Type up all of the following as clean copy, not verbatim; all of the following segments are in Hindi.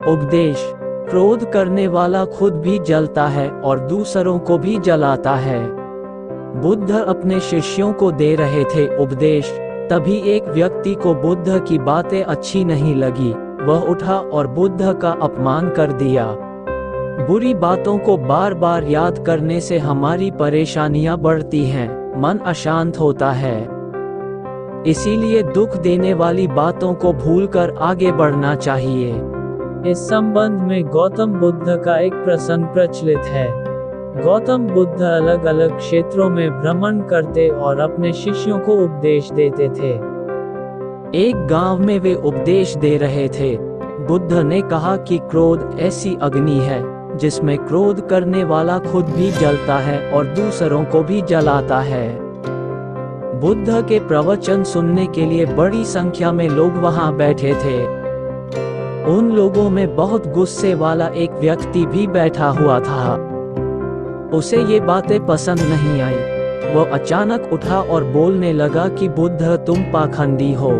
उपदेश। क्रोध करने वाला खुद भी जलता है और दूसरों को भी जलाता है। बुद्ध अपने शिष्यों को दे रहे थे उपदेश, तभी एक व्यक्ति को बुद्ध की बातें अच्छी नहीं लगी। वह उठा और बुद्ध का अपमान कर दिया। बुरी बातों को बार बार याद करने से हमारी परेशानियां बढ़ती हैं, मन अशांत होता है। इसीलिए दुख देने वाली बातों को भूलकर आगे बढ़ना चाहिए। इस संबंध में गौतम बुद्ध का एक प्रसंग प्रचलित है। गौतम बुद्ध अलग अलग क्षेत्रों में भ्रमण करते और अपने शिष्यों को उपदेश देते थे। एक गांव में वे उपदेश दे रहे थे। बुद्ध ने कहा कि क्रोध ऐसी अग्नि है जिसमें क्रोध करने वाला खुद भी जलता है और दूसरों को भी जलाता है। बुद्ध के प्रवचन सुनने के लिए बड़ी संख्या में लोग वहां बैठे थे। उन लोगों में बहुत गुस्से वाला एक व्यक्ति भी बैठा हुआ था। उसे ये बातें पसंद नहीं आई। वह अचानक उठा और बोलने लगा कि बुद्ध, तुम पाखंडी हो।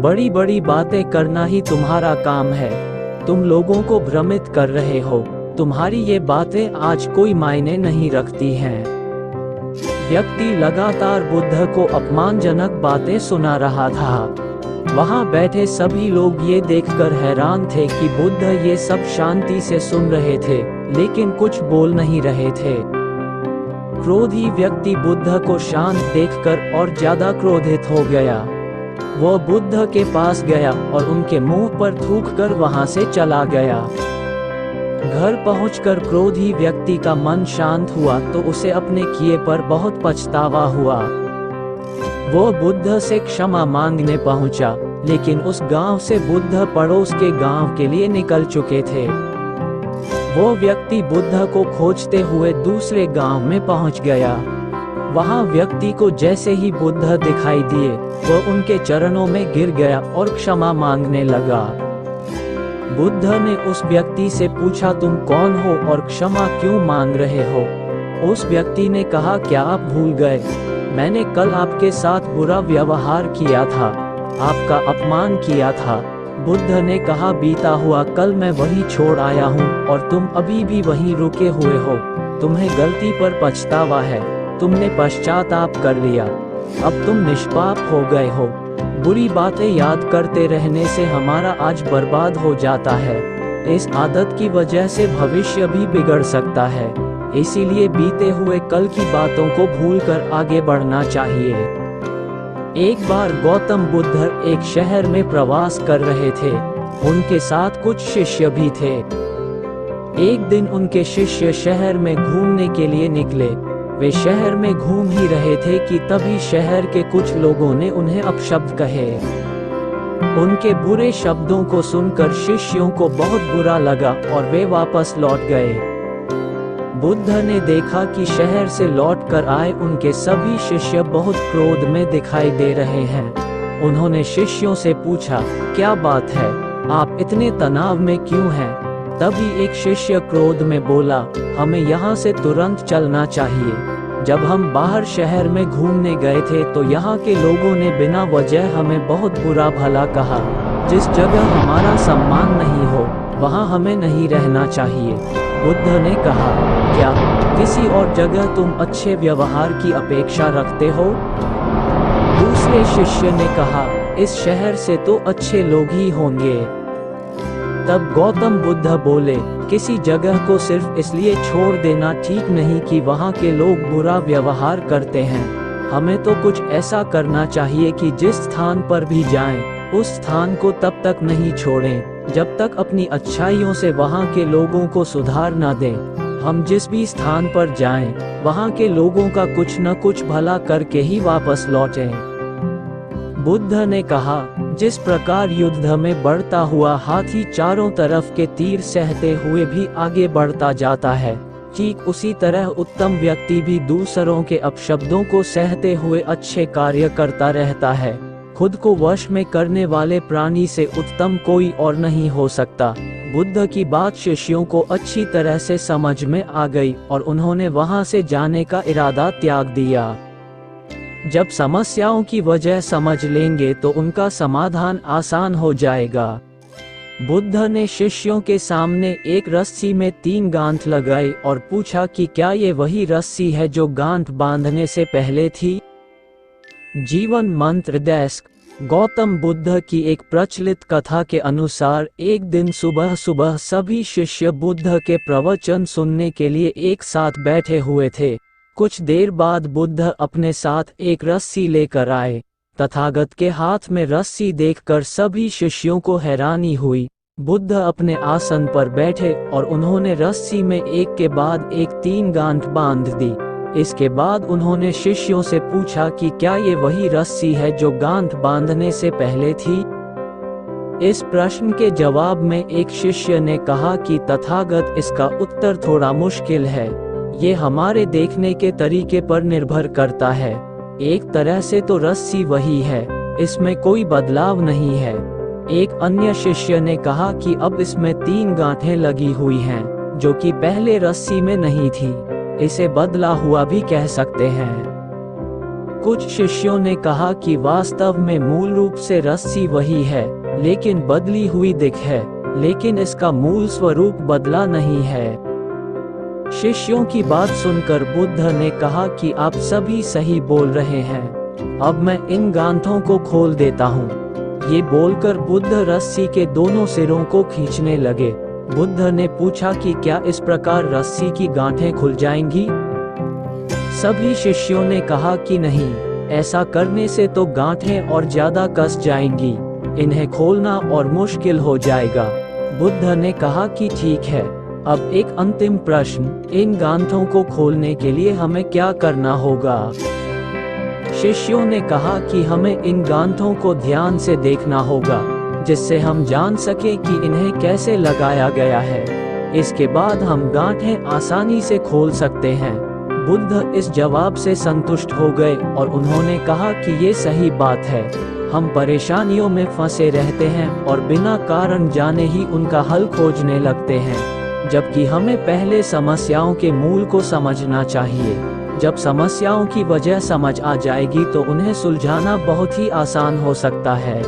बड़ी बड़ी बातें करना ही तुम्हारा काम है। तुम लोगों को भ्रमित कर रहे हो। तुम्हारी ये बातें आज कोई मायने नहीं रखती हैं। व्यक्ति लगातार बुद्ध को अपमानजनक बातें सुना रहा था। वहां बैठे सभी लोग ये देखकर हैरान थे कि बुद्ध ये सब शांति से सुन रहे थे, लेकिन कुछ बोल नहीं रहे थे। क्रोधी व्यक्ति बुद्ध को शांत देखकर और ज्यादा क्रोधित हो गया। वह बुद्ध के पास गया और उनके मुंह पर थूककर वहां से चला गया। घर पहुंचकर क्रोधी व्यक्ति का मन शांत हुआ तो उसे अपने किए पर बहुत पछतावा हुआ। वो बुद्ध से क्षमा मांगने पहुंचा, लेकिन उस गांव से बुद्ध पड़ोस के गांव के लिए निकल चुके थे। वो व्यक्ति बुद्ध को खोजते हुए दूसरे गांव में पहुंच गया। वहां व्यक्ति को जैसे ही बुद्ध दिखाई दिए, वह उनके चरणों में गिर गया और क्षमा मांगने लगा। बुद्ध ने उस व्यक्ति से पूछा, तुम कौन हो और क्षमा क्यों मांग रहे हो? उस व्यक्ति ने कहा, क्या आप भूल गए? मैंने कल आपके साथ बुरा व्यवहार किया था, आपका अपमान किया था। बुद्ध ने कहा, बीता हुआ कल मैं वहीं छोड़ आया हूँ और तुम अभी भी वहीं रुके हुए हो। तुम्हें गलती पर पछतावा है, तुमने पश्चाताप कर लिया, अब तुम निष्पाप हो गए हो। बुरी बातें याद करते रहने से हमारा आज बर्बाद हो जाता है। इस आदत की वजह से भविष्य भी बिगड़ सकता है। इसीलिए बीते हुए कल की बातों को भूलकर आगे बढ़ना चाहिए। एक बार गौतम बुद्ध एक शहर में प्रवास कर रहे थे। उनके साथ कुछ शिष्य भी थे। एक दिन उनके शिष्य शहर में घूमने के लिए निकले। वे शहर में घूम ही रहे थे कि तभी शहर के कुछ लोगों ने उन्हें अपशब्द कहे। उनके बुरे शब्दों को सुनकर शिष्यों को बहुत बुरा लगा और वे वापस लौट गए। बुद्ध ने देखा कि शहर से लौट कर आए उनके सभी शिष्य बहुत क्रोध में दिखाई दे रहे हैं। उन्होंने शिष्यों से पूछा, क्या बात है, आप इतने तनाव में क्यों हैं? तभी एक शिष्य क्रोध में बोला, हमें यहाँ से तुरंत चलना चाहिए। जब हम बाहर शहर में घूमने गए थे तो यहाँ के लोगों ने बिना वजह हमें बहुत बुरा भला कहा। जिस जगह हमारा सम्मान नहीं हो वहाँ हमें नहीं रहना चाहिए। बुद्ध ने कहा, क्या किसी और जगह तुम अच्छे व्यवहार की अपेक्षा रखते हो? दूसरे शिष्य ने कहा, इस शहर से तो अच्छे लोग ही होंगे। तब गौतम बुद्ध बोले, किसी जगह को सिर्फ इसलिए छोड़ देना ठीक नहीं कि वहाँ के लोग बुरा व्यवहार करते हैं। हमें तो कुछ ऐसा करना चाहिए कि जिस स्थान पर भी जाएं, उस स्थान को तब तक नहीं छोड़ें जब तक अपनी अच्छाइयों से वहाँ के लोगों को सुधार न दें। हम जिस भी स्थान पर जाएं, वहाँ के लोगों का कुछ न कुछ भला करके ही वापस लौटें। बुद्ध ने कहा, जिस प्रकार युद्ध में बढ़ता हुआ हाथी चारों तरफ के तीर सहते हुए भी आगे बढ़ता जाता है, ठीक उसी तरह उत्तम व्यक्ति भी दूसरों के अपशब्दों को सहते हुए अच्छे कार्य करता रहता है। खुद को वश में करने वाले प्राणी से उत्तम कोई और नहीं हो सकता। बुद्ध की बात शिष्यों को अच्छी तरह से समझ में आ गई और उन्होंने वहां से जाने का इरादा त्याग दिया। जब समस्याओं की वजह समझ लेंगे तो उनका समाधान आसान हो जाएगा। बुद्ध ने शिष्यों के सामने एक रस्सी में 3 गांठ लगाई और पूछा कि क्या ये वही रस्सी है जो गांठ बांधने से पहले थी। जीवन मंत्र डेस्क। गौतम बुद्ध की एक प्रचलित कथा के अनुसार एक दिन सुबह सुबह सभी शिष्य बुद्ध के प्रवचन सुनने के लिए एक साथ बैठे हुए थे। कुछ देर बाद बुद्ध अपने साथ एक रस्सी लेकर आए। तथागत के हाथ में रस्सी देखकर सभी शिष्यों को हैरानी हुई। बुद्ध अपने आसन पर बैठे और उन्होंने रस्सी में एक के बाद एक 3 गांठ बांध दी। इसके बाद उन्होंने शिष्यों से पूछा कि क्या ये वही रस्सी है जो गांठ बांधने से पहले थी। इस प्रश्न के जवाब में एक शिष्य ने कहा कि तथागत, इसका उत्तर थोड़ा मुश्किल है। ये हमारे देखने के तरीके पर निर्भर करता है। एक तरह से तो रस्सी वही है, इसमें कोई बदलाव नहीं है। एक अन्य शिष्य ने कहा कि अब इसमें 3 गांठें लगी हुई हैं, जो कि पहले रस्सी में नहीं थी। इसे बदला हुआ भी कह सकते हैं। कुछ शिष्यों ने कहा कि वास्तव में मूल रूप से रस्सी वही है, लेकिन बदली हुई दिख है, लेकिन इसका मूल स्वरूप बदला नहीं है। शिष्यों की बात सुनकर बुद्ध ने कहा कि आप सभी सही बोल रहे हैं, अब मैं इन गांठों को खोल देता हूँ। ये बोलकर बुद्ध रस्सी के दोनों सिरों को खींचने लगे। बुद्ध ने पूछा कि क्या इस प्रकार रस्सी की गांठें खुल जाएंगी। सभी शिष्यों ने कहा कि नहीं, ऐसा करने से तो गांठें और ज्यादा कस जाएंगी, इन्हें खोलना और मुश्किल हो जाएगा। बुद्ध ने कहा कि ठीक है, अब एक अंतिम प्रश्न, इन गांठों को खोलने के लिए हमें क्या करना होगा। शिष्यों ने कहा कि हमें इन गांठों को ध्यान से देखना होगा, जिससे हम जान सके कि इन्हें कैसे लगाया गया है। इसके बाद हम गांठें आसानी से खोल सकते हैं। बुद्ध इस जवाब से संतुष्ट हो गए और उन्होंने कहा कि ये सही बात है। हम परेशानियों में फंसे रहते हैं और बिना कारण जाने ही उनका हल खोजने लगते हैं, जबकि हमें पहले समस्याओं के मूल को समझना चाहिए। जब समस्याओं की वजह समझ आ जाएगी तो उन्हें सुलझाना बहुत ही आसान हो सकता है।